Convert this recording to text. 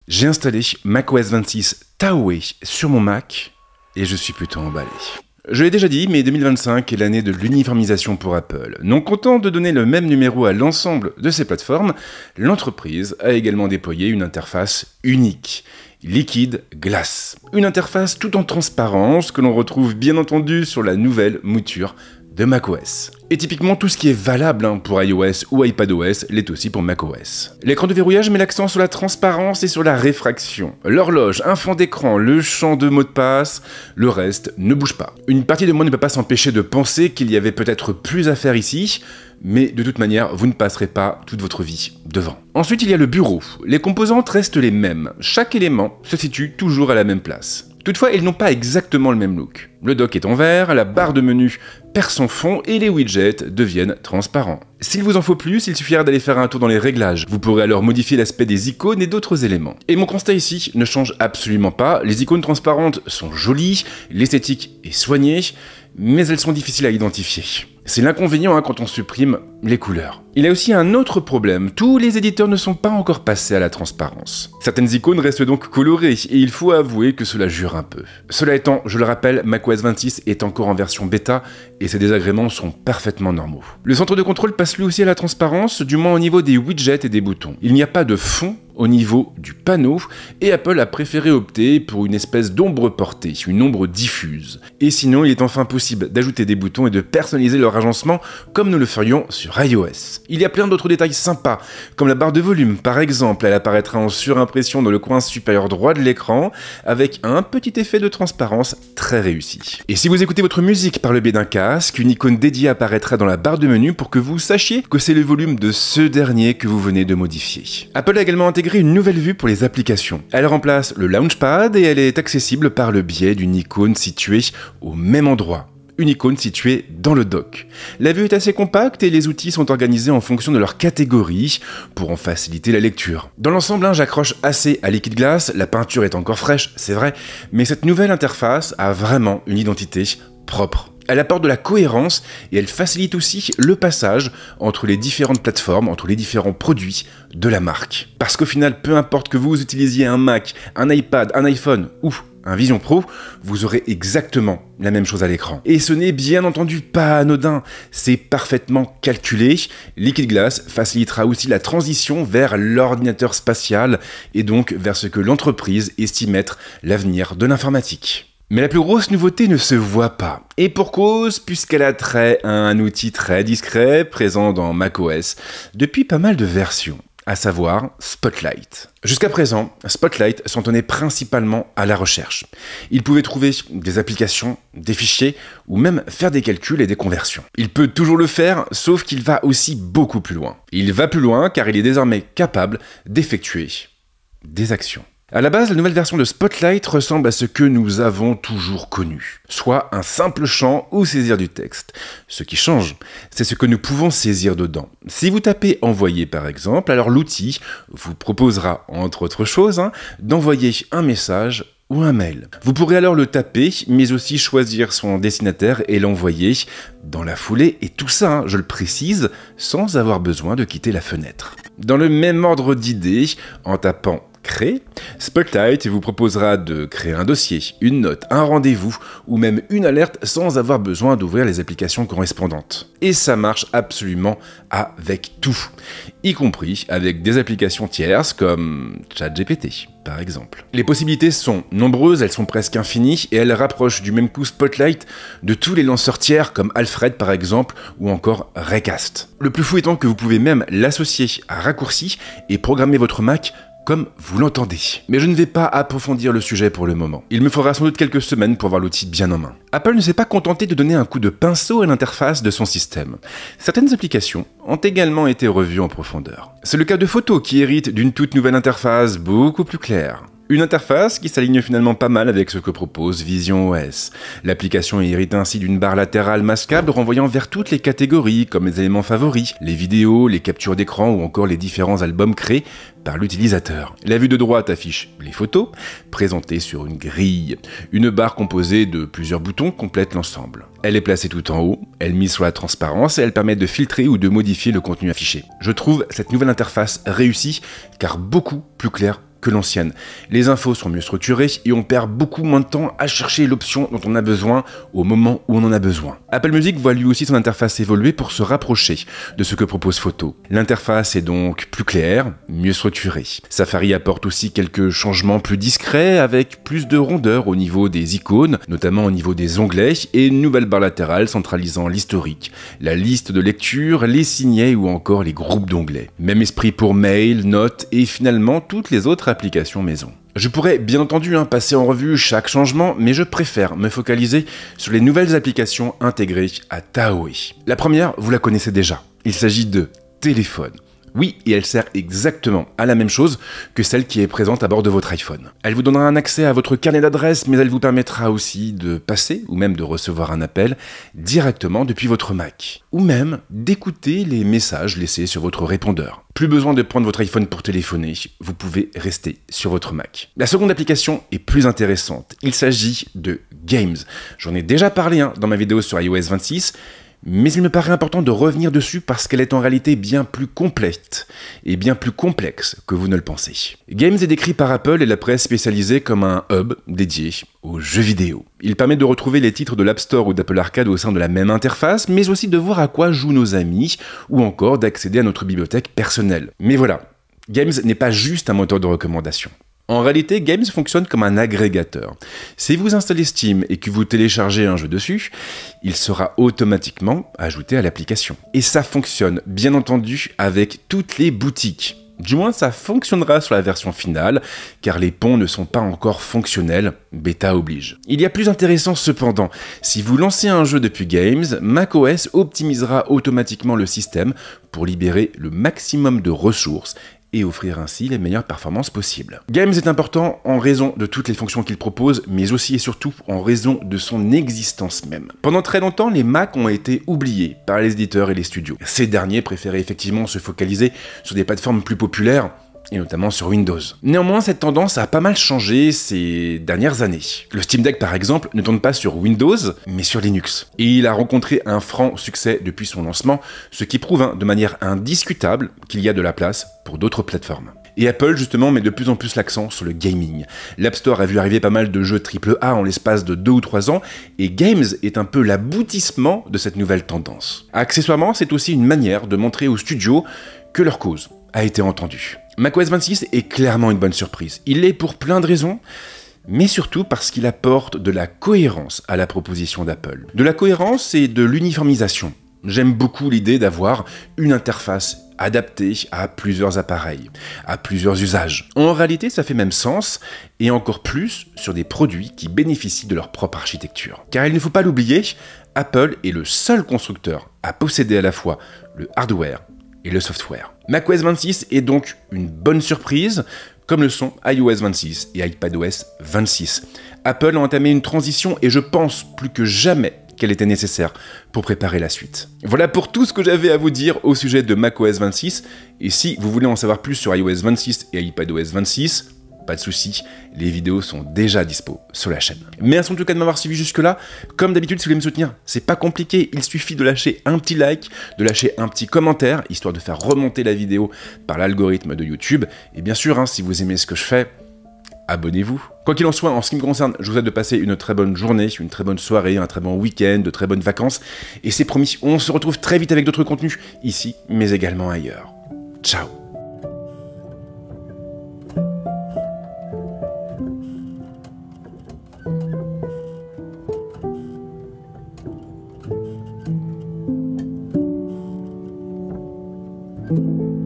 J'ai installé macOS 26 Taoe sur mon Mac et je suis plutôt emballé. Je l'ai déjà dit, mais 2025 est l'année de l'uniformisation pour Apple. Non content de donner le même numéro à l'ensemble de ses plateformes, l'entreprise a également déployé une interface unique. Liquid Glass. Une interface tout en transparence que l'on retrouve bien entendu sur la nouvelle mouture de macOS. Et typiquement tout ce qui est valable pour iOS ou iPadOS l'est aussi pour macOS. L'écran de verrouillage met l'accent sur la transparence et sur la réfraction. L'horloge, un fond d'écran, le champ de mot de passe, le reste ne bouge pas. Une partie de moi ne peut pas s'empêcher de penser qu'il y avait peut-être plus à faire ici, mais de toute manière, vous ne passerez pas toute votre vie devant. Ensuite, il y a le bureau. Les composantes restent les mêmes. Chaque élément se situe toujours à la même place. Toutefois, ils n'ont pas exactement le même look. Le dock est en vert, la barre de menu perd son fond et les widgets deviennent transparents. S'il vous en faut plus, il suffira d'aller faire un tour dans les réglages. Vous pourrez alors modifier l'aspect des icônes et d'autres éléments. Et mon constat ici ne change absolument pas. Les icônes transparentes sont jolies, l'esthétique est soignée, mais elles sont difficiles à identifier. C'est l'inconvénient quand on supprime les couleurs. Il y a aussi un autre problème, tous les éditeurs ne sont pas encore passés à la transparence. Certaines icônes restent donc colorées, et il faut avouer que cela jure un peu. Cela étant, je le rappelle, macOS 26 est encore en version bêta, et ces désagréments sont parfaitement normaux. Le centre de contrôle passe lui aussi à la transparence, du moins au niveau des widgets et des boutons. Il n'y a pas de fond au niveau du panneau, et Apple a préféré opter pour une espèce d'ombre portée, une ombre diffuse. Et sinon, il est enfin possible d'ajouter des boutons et de personnaliser leur agencement comme nous le ferions sur iOS. Il y a plein d'autres détails sympas, comme la barre de volume par exemple, elle apparaîtra en surimpression dans le coin supérieur droit de l'écran, avec un petit effet de transparence très réussi. Et si vous écoutez votre musique par le biais d'un casque, une icône dédiée apparaîtra dans la barre de menu pour que vous sachiez que c'est le volume de ce dernier que vous venez de modifier. Apple a également intégré une nouvelle vue pour les applications. Elle remplace le Launchpad et elle est accessible par le biais d'une icône située au même endroit. Une icône située dans le dock. La vue est assez compacte et les outils sont organisés en fonction de leur catégorie pour en faciliter la lecture. Dans l'ensemble, j'accroche assez à Liquid Glass, la peinture est encore fraîche, c'est vrai, mais cette nouvelle interface a vraiment une identité propre. Elle apporte de la cohérence et elle facilite aussi le passage entre les différentes plateformes, entre les différents produits de la marque. Parce qu'au final, peu importe que vous utilisiez un Mac, un iPad, un iPhone ou un Vision Pro, vous aurez exactement la même chose à l'écran. Et ce n'est bien entendu pas anodin, c'est parfaitement calculé. Liquid Glass facilitera aussi la transition vers l'ordinateur spatial et donc vers ce que l'entreprise estime être l'avenir de l'informatique. Mais la plus grosse nouveauté ne se voit pas. Et pour cause, puisqu'elle a trait à un outil très discret présent dans macOS depuis pas mal de versions, à savoir Spotlight. Jusqu'à présent, Spotlight s'en tenait principalement à la recherche. Il pouvait trouver des applications, des fichiers, ou même faire des calculs et des conversions. Il peut toujours le faire, sauf qu'il va aussi beaucoup plus loin. Il va plus loin car il est désormais capable d'effectuer des actions. À la base, la nouvelle version de Spotlight ressemble à ce que nous avons toujours connu, soit un simple champ ou saisir du texte. Ce qui change, c'est ce que nous pouvons saisir dedans. Si vous tapez « Envoyer » par exemple, alors l'outil vous proposera, entre autres choses, d'envoyer un message ou un mail. Vous pourrez alors le taper, mais aussi choisir son destinataire et l'envoyer dans la foulée, et tout ça, je le précise, sans avoir besoin de quitter la fenêtre. Dans le même ordre d'idées, en tapant Créer, Spotlight vous proposera de créer un dossier, une note, un rendez-vous ou même une alerte sans avoir besoin d'ouvrir les applications correspondantes. Et ça marche absolument avec tout, y compris avec des applications tierces comme ChatGPT par exemple. Les possibilités sont nombreuses, elles sont presque infinies et elles rapprochent du même coup Spotlight de tous les lanceurs tiers comme Alfred par exemple ou encore Recast. Le plus fou étant que vous pouvez même l'associer à Raccourci et programmer votre Mac comme vous l'entendez. Mais je ne vais pas approfondir le sujet pour le moment. Il me faudra sans doute quelques semaines pour avoir l'outil bien en main. Apple ne s'est pas contenté de donner un coup de pinceau à l'interface de son système. Certaines applications ont également été revues en profondeur. C'est le cas de Photos qui hérite d'une toute nouvelle interface beaucoup plus claire. Une interface qui s'aligne finalement pas mal avec ce que propose Vision OS. L'application hérite ainsi d'une barre latérale masquable renvoyant vers toutes les catégories comme les éléments favoris, les vidéos, les captures d'écran ou encore les différents albums créés par l'utilisateur. La vue de droite affiche les photos, présentées sur une grille. Une barre composée de plusieurs boutons complète l'ensemble. Elle est placée tout en haut, elle mise sur la transparence et elle permet de filtrer ou de modifier le contenu affiché. Je trouve cette nouvelle interface réussie car beaucoup plus claire que l'ancienne. Les infos sont mieux structurées et on perd beaucoup moins de temps à chercher l'option dont on a besoin au moment où on en a besoin. Apple Music voit lui aussi son interface évoluer pour se rapprocher de ce que propose Photo. L'interface est donc plus claire, mieux structurée. Safari apporte aussi quelques changements plus discrets avec plus de rondeur au niveau des icônes, notamment au niveau des onglets, et une nouvelle barre latérale centralisant l'historique, la liste de lecture, les signets ou encore les groupes d'onglets. Même esprit pour mail, notes et finalement toutes les autres applications maison. Je pourrais bien entendu passer en revue chaque changement, mais je préfère me focaliser sur les nouvelles applications intégrées à Taoe. La première, vous la connaissez déjà. Il s'agit de Téléphone. Oui, et elle sert exactement à la même chose que celle qui est présente à bord de votre iPhone. Elle vous donnera un accès à votre carnet d'adresses, mais elle vous permettra aussi de passer ou même de recevoir un appel directement depuis votre Mac. Ou même d'écouter les messages laissés sur votre répondeur. Plus besoin de prendre votre iPhone pour téléphoner, vous pouvez rester sur votre Mac. La seconde application est plus intéressante. Il s'agit de Games. J'en ai déjà parlé dans ma vidéo sur iOS 26, mais il me paraît important de revenir dessus parce qu'elle est en réalité bien plus complète et bien plus complexe que vous ne le pensez. Games est décrit par Apple et la presse spécialisée comme un hub dédié aux jeux vidéo. Il permet de retrouver les titres de l'App Store ou d'Apple Arcade au sein de la même interface, mais aussi de voir à quoi jouent nos amis ou encore d'accéder à notre bibliothèque personnelle. Mais voilà, Games n'est pas juste un moteur de recommandation. En réalité, Games fonctionne comme un agrégateur. Si vous installez Steam et que vous téléchargez un jeu dessus, il sera automatiquement ajouté à l'application. Et ça fonctionne, bien entendu, avec toutes les boutiques. Du moins, ça fonctionnera sur la version finale, car les ponts ne sont pas encore fonctionnels, bêta oblige. Il y a plus intéressant cependant, si vous lancez un jeu depuis Games, macOS optimisera automatiquement le système pour libérer le maximum de ressources et offrir ainsi les meilleures performances possibles. Games est important en raison de toutes les fonctions qu'il propose, mais aussi et surtout en raison de son existence même. Pendant très longtemps, les Mac ont été oubliés par les éditeurs et les studios. Ces derniers préféraient effectivement se focaliser sur des plateformes plus populaires, et notamment sur Windows. Néanmoins, cette tendance a pas mal changé ces dernières années. Le Steam Deck, par exemple, ne tourne pas sur Windows, mais sur Linux. Et il a rencontré un franc succès depuis son lancement, ce qui prouve de manière indiscutable qu'il y a de la place pour d'autres plateformes. Et Apple, justement, met de plus en plus l'accent sur le gaming. L'App Store a vu arriver pas mal de jeux AAA en l'espace de 2 ou 3 ans, et Games est un peu l'aboutissement de cette nouvelle tendance. Accessoirement, c'est aussi une manière de montrer aux studios que leur cause a été entendue. macOS 26 est clairement une bonne surprise. Il l'est pour plein de raisons, mais surtout parce qu'il apporte de la cohérence à la proposition d'Apple. De la cohérence et de l'uniformisation. J'aime beaucoup l'idée d'avoir une interface adaptée à plusieurs appareils, à plusieurs usages. En réalité, ça fait même sens, et encore plus sur des produits qui bénéficient de leur propre architecture. Car il ne faut pas l'oublier, Apple est le seul constructeur à posséder à la fois le hardware et le software. macOS 26 est donc une bonne surprise, comme le sont iOS 26 et iPadOS 26. Apple a entamé une transition et je pense plus que jamais qu'elle était nécessaire pour préparer la suite. Voilà pour tout ce que j'avais à vous dire au sujet de macOS 26, et si vous voulez en savoir plus sur iOS 26 et iPadOS 26, pas de soucis, les vidéos sont déjà dispo sur la chaîne. Merci en tout cas de m'avoir suivi jusque-là. Comme d'habitude, si vous voulez me soutenir, c'est pas compliqué, il suffit de lâcher un petit like, de lâcher un petit commentaire, histoire de faire remonter la vidéo par l'algorithme de YouTube. Et bien sûr, si vous aimez ce que je fais, abonnez-vous. Quoi qu'il en soit, en ce qui me concerne, je vous souhaite de passer une très bonne journée, une très bonne soirée, un très bon week-end, de très bonnes vacances. Et c'est promis, on se retrouve très vite avec d'autres contenus, ici, mais également ailleurs. Ciao. Thank you.